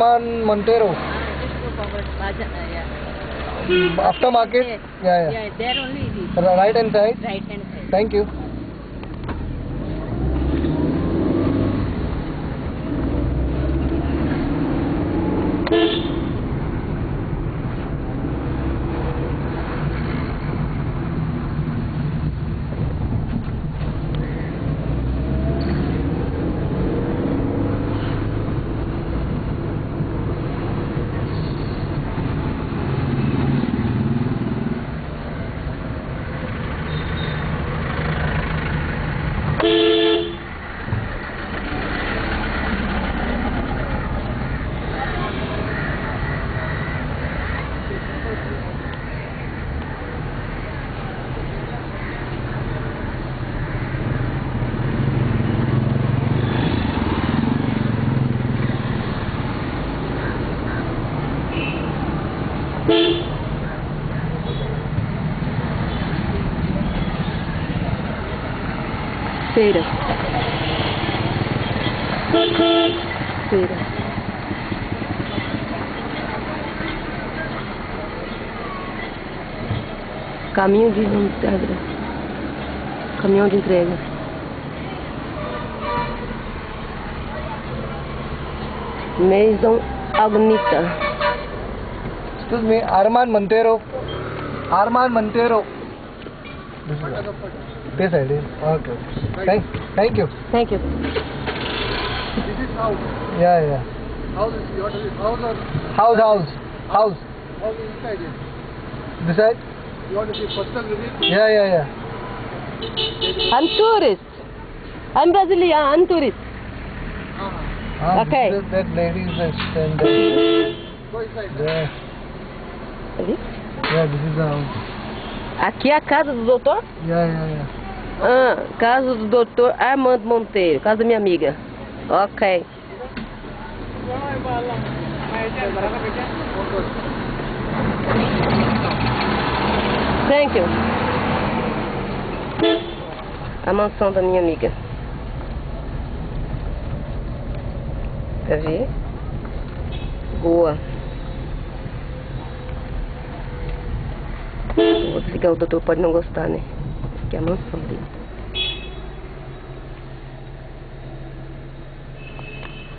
Arman Montero. After market? Yeah. Yeah, there only it is. Right hand side? Right hand side. Thank you. Feira. Feira. Caminho de entrega. Caminhão de entrega. Mesmo agonita. Excuse me, Arman Montero. Arman Montero. This side. Okay. Thank you. Thank you. This is house. Yeah. House is what is it? House or House. house is inside it. This side? You want to see personal review? Yeah. I'm tourist. I'm Brazilian. I'm tourist. Okay. That lady is standing. Go inside. Yeah. Ali? Yeah, this is the house. Aqui é a casa do doutor? Yeah. Ah, casa do doutor Armando Monteiro. Casa da minha amiga. Ok. Thank you. A mansão da minha amiga. Quer ver? Boa. Vou desligar, o doutor pode não gostar, né? Que é a mansão dele.